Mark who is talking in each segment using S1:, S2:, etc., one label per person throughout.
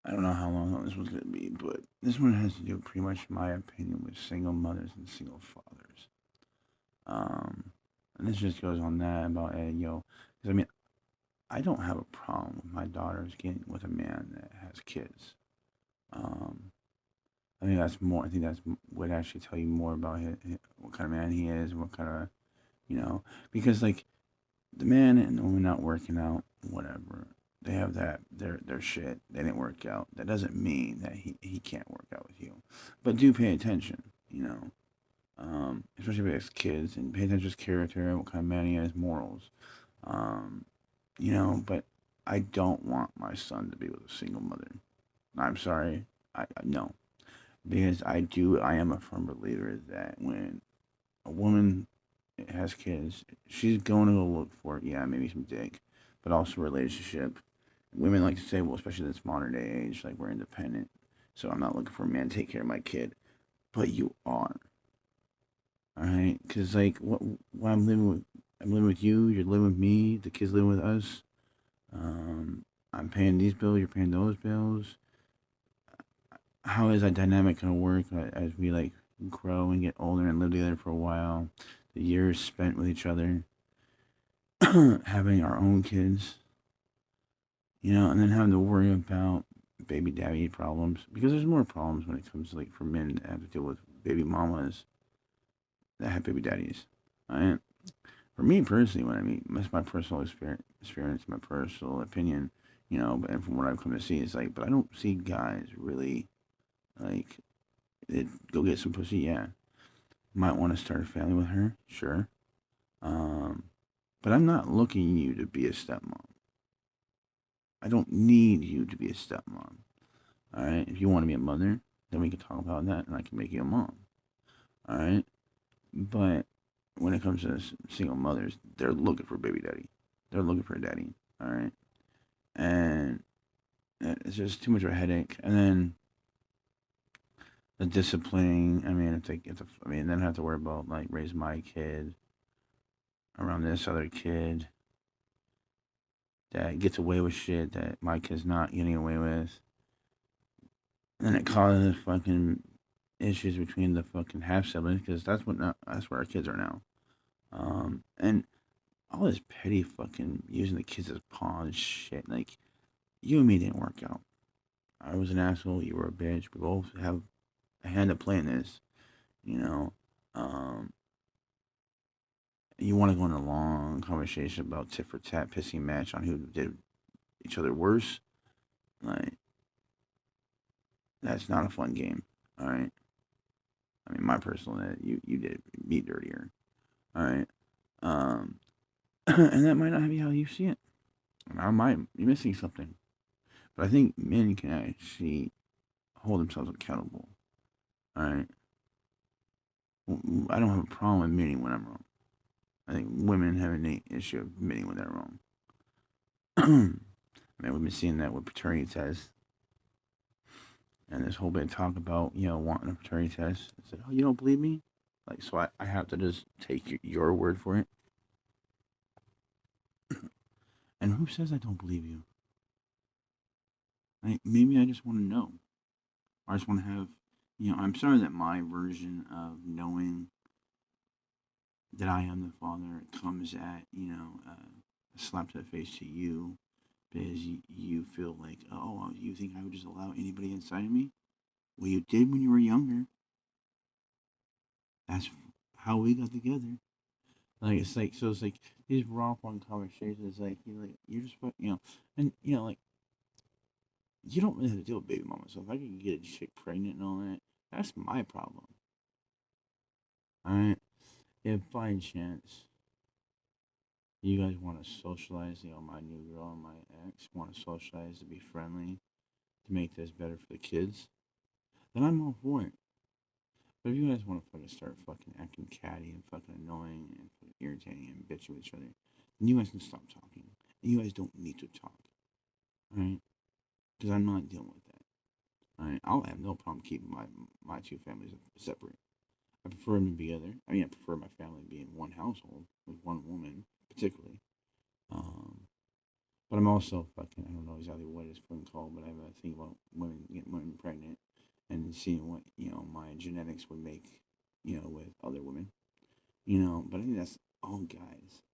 S1: I don't know how long this one's gonna be, but this one has to do pretty much my opinion with single mothers and single fathers. Um, and this just goes on that about because I mean I don't have a problem with my daughters getting with a man that has kids. Um, I think that's more. I think that's would actually tell you more about what kind of man he is, what kind of you know, because like the man and the woman not working out, whatever. They have that their shit. They didn't work out. That doesn't mean that he can't work out with you, but do pay attention. Especially if he has kids and pay attention to his character, what kind of man he is, morals. Um, but I don't want my son to be with a single mother. I'm sorry, I no, because I am a firm believer that when a woman has kids, she's going to go look for, yeah, maybe some dick, but also a relationship. Women like to say, well, especially in this modern day age, like we're independent, so I'm not looking for a man to take care of my kid. But you are, all right? Because like what I'm living with you. You're living with me. The kids living with us. I'm paying these bills. You're paying those bills. How is that dynamic gonna work as we like grow and get older and live together for a while? The years spent with each other, having our own kids, and then having to worry about baby daddy problems because there's more problems when it comes to like for men that have to deal with baby mamas that have baby daddies. Right? For me personally, when I mean that's my personal experience, my personal opinion, and from what I've come to see, it's like, but I don't see guys really like go get some pussy. Yeah, might want to start a family with her, sure. Um, but I'm not looking you to be a stepmom. I don't need you to be a stepmom. All right. If you want to be a mother, then we can talk about that, and I can make you a mom. All right. But when it comes to single mothers, they're looking for baby daddy. They're looking for a daddy. All right. And it's just too much of a headache. And then the disciplining. I mean, then I have to worry about like raise my kid around this other kid that gets away with shit that my kid's not getting away with. And it causes fucking issues between the fucking half siblings because that's where our kids are now. And all this petty fucking using the kids as pawns shit. Like you and me didn't work out. I was an asshole. You were a bitch. We both have a hand to play in this. You know. Um, you want to go in a long conversation about tit for tat, pissing match on who did each other worse. Like that's not a fun game. All right. I mean, my personal you did me dirtier. All right. Um, and that might not be how you see it. I might be missing something. But I think men can actually hold themselves accountable. All right. I don't have a problem admitting when I'm wrong. I think women have an issue of admitting when they're wrong. I mean, we've been seeing that with paternity tests and this whole bit of talk about, wanting a paternity test. I said, oh, you don't believe me? Like, so I have to just take your word for it. And who says I don't believe you? Maybe I just want to know. I just want to have, I'm sorry that my version of knowing that I am the father comes at, a slap to the face to you because you feel like, oh, you think I would just allow anybody inside of me? Well, you did when you were younger. That's how we got together. Like it's like these raw fun conversations. Like you're just and like you don't really have to deal with baby mama. So if I can get a chick pregnant and all that, that's my problem. All right. If by chance you guys want to socialize, my new girl and my ex want to socialize to be friendly to make this better for the kids, then I'm all for it. But if you guys want to fucking start fucking acting catty and fucking annoying and fucking irritating and bitching with each other, then you guys can stop talking. And you guys don't need to talk, alright? Because I'm not dealing with that. Alright, I'll have no problem keeping my two families separate. I prefer them to be together. I mean, I prefer my family to be in one household with one woman, particularly. Um, But I'm also fucking, I don't know exactly what it's fucking called, but I have a thing about women getting women pregnant and seeing what, my genetics would make, with other women, but I think that's all guys.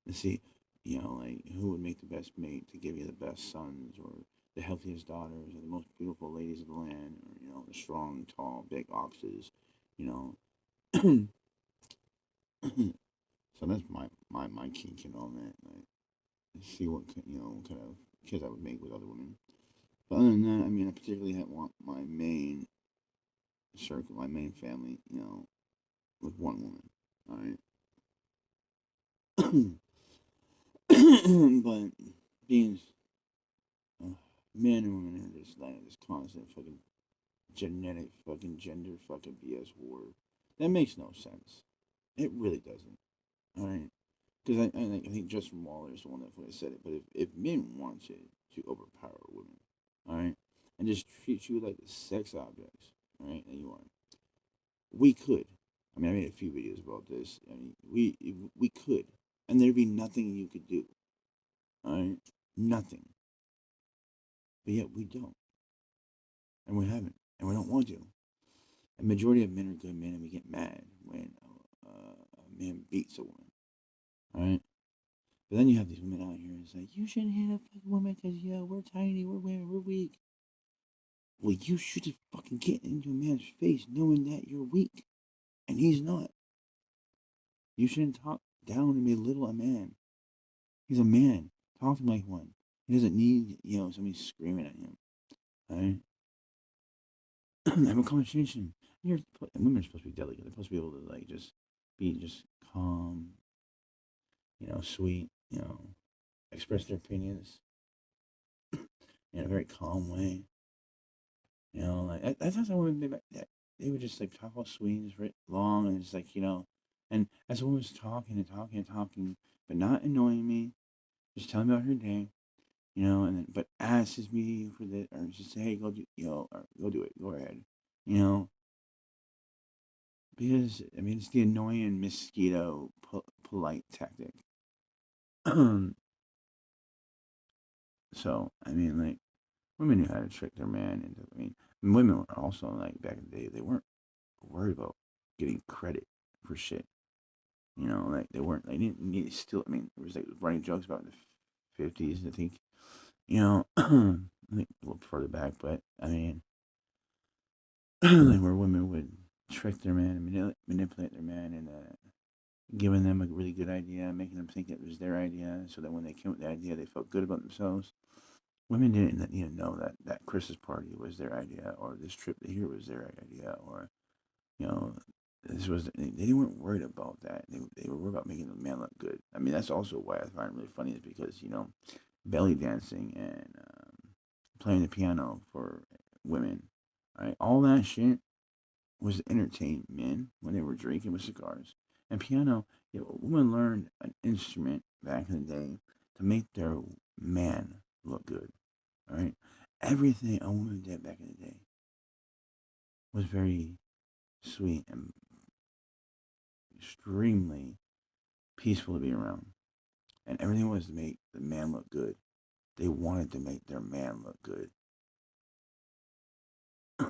S1: To see, like who would make the best mate to give you the best sons or the healthiest daughters or the most beautiful ladies of the land or, the strong, tall, big oxes, you know. So that's my kink and all that. Like, see what kind of kids I would make with other women. But other than that, I mean, I particularly want my main circle, my main family, with one woman. All right. But being men and women are just like this constant fucking genetic fucking gender fucking BS war. That makes no sense. It really doesn't. All right. Because I think Justin Waller is the one that said it. But if men wanted to overpower women, all right, and just treat you like the sex objects, all right, that you are, we could. I mean, I made a few videos about this. I mean, we could, and there'd be nothing you could do. All right, nothing. But yet we don't, and we haven't, and we don't want to. A majority of men are good men, and we get mad when a man beats a woman. All right. But then you have these women out here. It's like you shouldn't hit a fucking woman because we're tiny, we're women, we're weak. Well, you should just fucking get into a man's face knowing that you're weak, and he's not. You shouldn't talk down and belittle a man. He's a man. Talk to him like one. He doesn't need somebody screaming at him. All right. Have a conversation. Women are supposed to be delicate. They're supposed to be able to like just be just calm, sweet, express their opinions in a very calm way. Like that's how women they would just like talk all sweet and just very long and just like and as a woman's talking and talking and talking, but not annoying me, just telling me about her day, and then but asks me for the or just say hey go do or go do it, go ahead, you know, because I mean it's the annoying mosquito polite tactic. So I mean like women knew how to trick their man into. I mean women were also like back in the day they weren't worried about getting credit for shit. Like they didn't need still. I mean, there was like running jokes about in the 50s. I think I think a little further back, but I mean, like where women would trick their man and manipulate their man and giving them a really good idea, making them think it was their idea, so that when they came with the idea, they felt good about themselves. Women didn't know that Chris's party was their idea, or this trip to here was their idea, or you know, this was they weren't worried about that. They were worried about making the man look good. I mean, that's also why I find it really funny is because belly dancing and playing the piano for women, right? All that shit was to entertain men when they were drinking with cigars. And piano, women learned an instrument back in the day to make their man look good. All right, everything a woman did back in the day was very sweet and extremely peaceful to be around. And everything was to make the man look good. They wanted to make their man look good.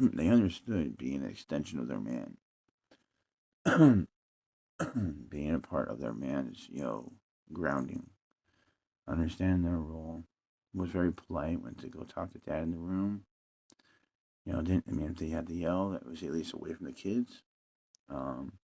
S1: They understood being an extension of their man. Being a part of their man's, grounding. Understand their role. Was very polite, went to go talk to dad in the room. Didn't I mean if they had to yell, that was at least away from the kids. Um,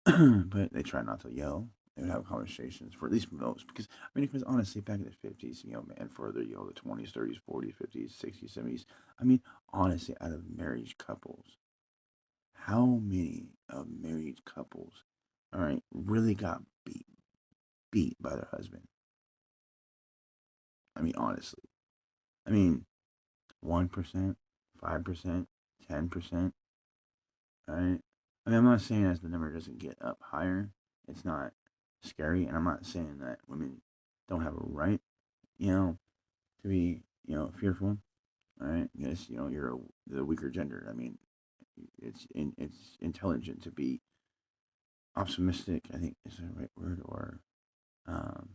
S1: but they try not to yell. They would have conversations for at least most because I mean because honestly back in the 50s, and further, the 20s, 30s, 40s, 50s, 60s, 70s. I mean, honestly, out of married couples, how many of married couples, all right, really got beat by their husband? I mean, honestly. I mean, 1%, 5%, 10%, all right? I mean, I'm not saying as the number doesn't get up higher, it's not scary, and I'm not saying that women don't have a right, to be, fearful. All right, yes, you're the weaker gender. I mean, it's intelligent to be optimistic. I think is the right word, or um,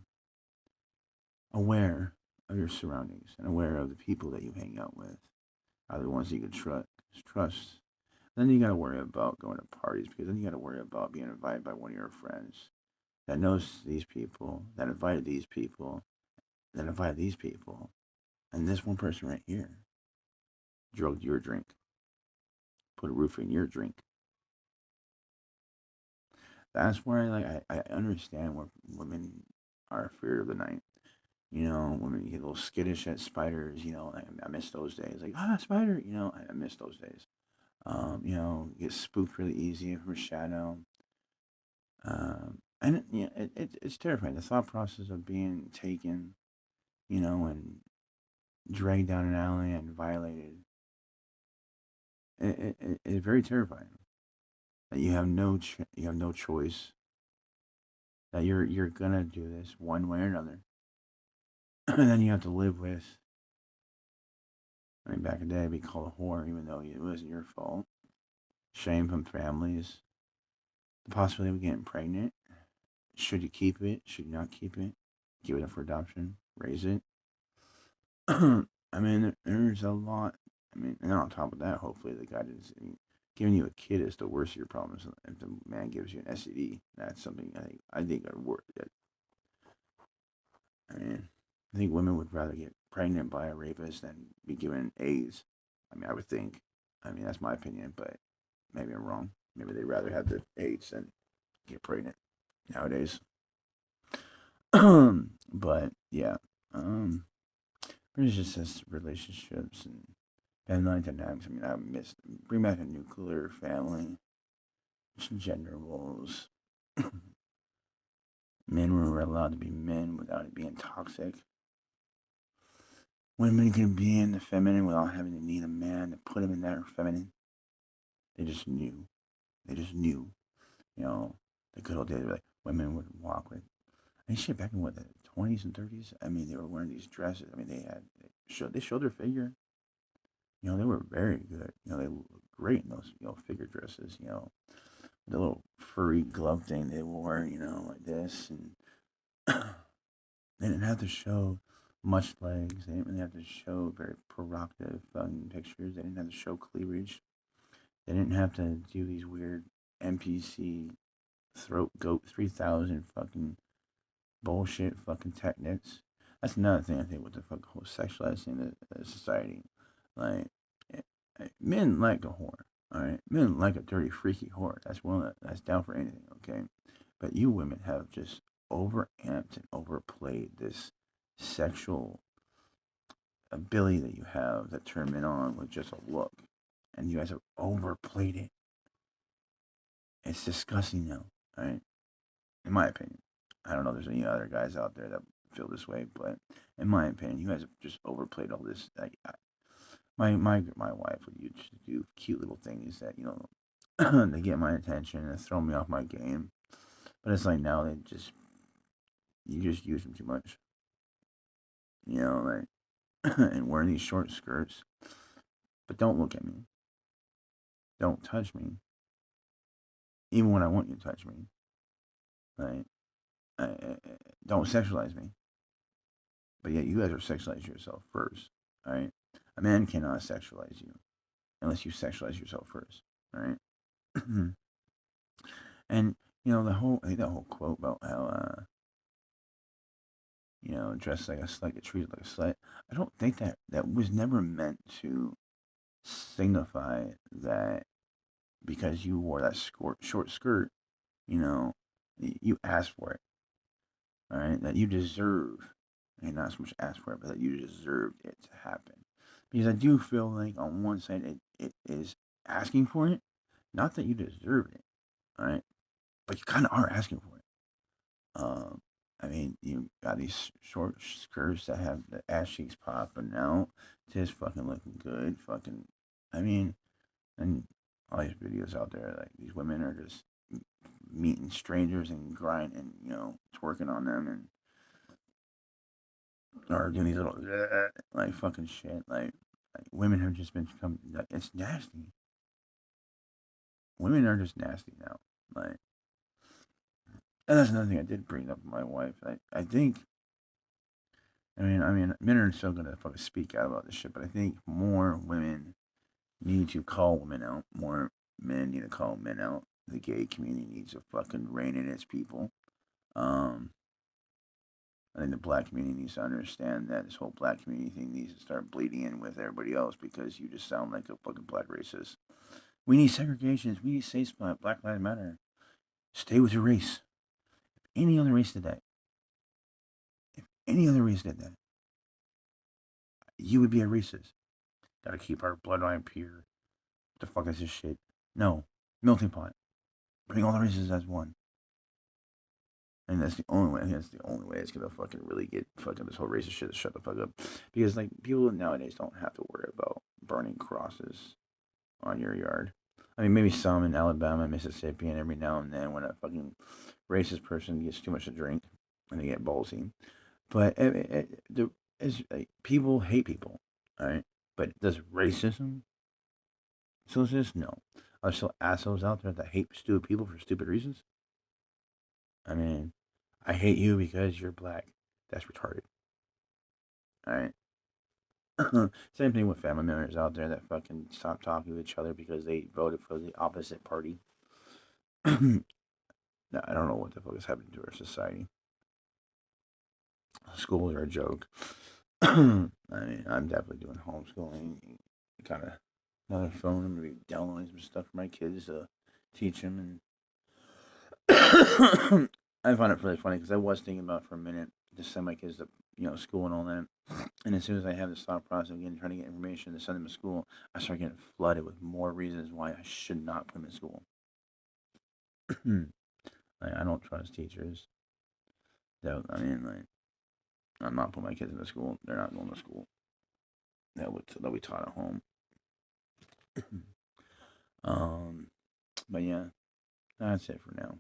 S1: aware of your surroundings and aware of the people that you hang out with, are the ones that you can trust. Then you got to worry about going to parties because then you got to worry about being invited by one of your friends that knows these people, that invited these people, that invited these people, and this one person right here drugged your drink, put a roof in your drink. That's where I understand where women are afraid of the night. Women get a little skittish at spiders. I miss those days. Like, spider. I miss those days. Get spooked really easy from a shadow. And it's terrifying. The thought process of being taken, and dragged down an alley and violated. It's very terrifying. That you have no choice. That you're gonna do this one way or another, and then you have to live with. I mean, back in the day, it'd be called a whore, even though it wasn't your fault. Shame from families. The possibility of getting pregnant. Should you keep it? Should you not keep it? Give it up for adoption? Raise it? I mean, there's a lot. I mean, and on top of that, hopefully the guy is giving you a kid is the worst of your problems. If the man gives you an STD, that's something I think are worth it. I mean, I think women would rather get pregnant by a rapist than be given AIDS. I mean, I would think. I mean, that's my opinion, but maybe I'm wrong. Maybe they'd rather have the AIDS than get pregnant nowadays. But yeah, it's just this relationships and family dynamics. I mean, I miss bring back a nuclear family, gender roles. Men were allowed to be men without it being toxic. Women can be in the feminine without having to need a man to put them in that feminine. They just knew. They just knew. The good old days were like women would walk with. And shit, back in the 20s and 30s. I mean, they were wearing these dresses. I mean, they showed their figure. They were very good. They looked great in those figure dresses. The little furry glove thing they wore. Like this, and they didn't have to show much legs. They didn't really have to show very provocative pictures. They didn't have to show cleavage. They didn't have to do these weird NPC throat goat 3000 fucking bullshit fucking techniques. That's another thing I think with the fucking whole sexualizing the society. Like, men like a whore. All right, men like a dirty, freaky whore. That's down for anything. Okay, but you women have just overamped and overplayed this sexual ability that you have that turn men on with just a look, and you guys have overplayed it. It's disgusting now. All right, in my opinion. I don't know if there's any other guys out there that feel this way, but in my opinion, you guys have just overplayed all this. My wife would used to do cute little things that they get my attention and throw me off my game. But it's like now you just use them too much. Like and wearing these short skirts. But don't look at me. Don't touch me. Even when I want you to touch me. Like, don't sexualize me. But yet you guys are sexualizing yourself first. All right. A man cannot sexualize you unless you sexualize yourself first. All right. And I think the whole quote about how dressed like a slut, get treated like a slut. I don't think that was never meant to signify that because you wore that short skirt, you know, you asked for it. All right, that you deserve, and not so much ask for it, but that you deserved it to happen. Because I do feel like on one side it is asking for it, not that you deserve it, all right, but you kind of are asking for it. Um, I mean, you got these short skirts that have the ass cheeks popping out, just fucking looking good, fucking. I mean, and all these videos out there, like these women are just meeting strangers and grinding, twerking on them and or doing these little like fucking shit. Like women have just been become. Like, it's nasty. Women are just nasty now. Like And that's another thing I did bring up with my wife. I think, men are still gonna fucking speak out about this shit, but I think more women need to call women out. More men need to call men out. The gay community needs to fucking rein in its people. Um, I think the black community needs to understand that this whole black community thing needs to start bleeding in with everybody else because you just sound like a fucking black racist. We need segregations. We need safe spot. Black Lives Matter. Stay with your race. Any other race did that. If any other race did that, you would be a racist. Gotta keep our bloodline pure. What the fuck is this shit? No. Melting pot. Bring all the races as one. And that's the only way. I think that's the only way it's gonna fucking really get fucking this whole racist shit to shut the fuck up. Because like people nowadays don't have to worry about burning crosses on your yard. I mean, maybe some in Alabama, Mississippi, and every now and then when a fucking racist person gets too much to drink and they get ballsy. But people hate people, all right? But does racism still exist? No. Are there still assholes out there that hate stupid people for stupid reasons? I mean, I hate you because you're black. That's retarded. All right. Same thing with family members out there that fucking stop talking to each other because they voted for the opposite party. No, I don't know what the fuck is happening to our society. Schools are a joke. I mean, I'm definitely doing homeschooling. Kind of another phone. I'm gonna be downloading some stuff for my kids to teach them, and I find it really funny because I was thinking about for a minute to send my kids to school and all that. And as soon as I have this thought process of trying to get information to send them to school, I start getting flooded with more reasons why I should not put them in school. I don't trust teachers. Like, I'm not putting my kids into school. They're not going to school. They'll be taught at home. um, but yeah, that's it for now.